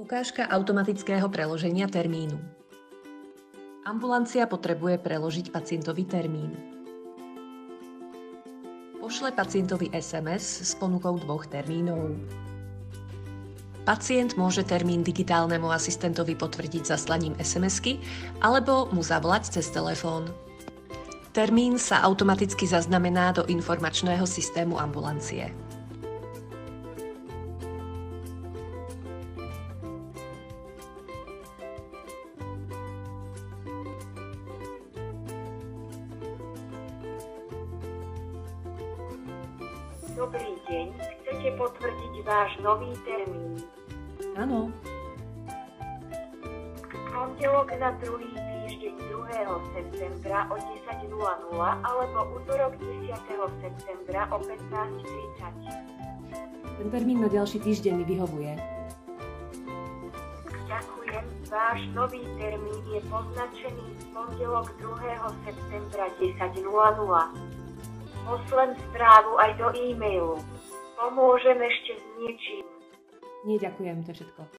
Ukážka automatického preloženia termínu. Ambulancia potrebuje preložiť pacientovi termín. Pošle pacientovi SMS s ponukou 2 termínov. Pacient môže termín digitálnemu asistentovi potvrdiť zaslaním SMS-ky alebo mu zavolať cez telefón. Termín sa automaticky zaznamená do informačného systému ambulancie. Dobrý deň, chcete potvrdiť váš nový termín? Áno. Pondelok na druhý týždeň 2. septembra o 10:00 alebo útorok 10. septembra o 15:30. Ten termín na ďalší týždeň mi vyhovuje. Ďakujem, váš nový termín je poznačený v pondelok 2. septembra 10:00. Pošlem správu aj do e-mailu. Pomôžem ešte s niečím. Nie, ďakujem, to je všetko.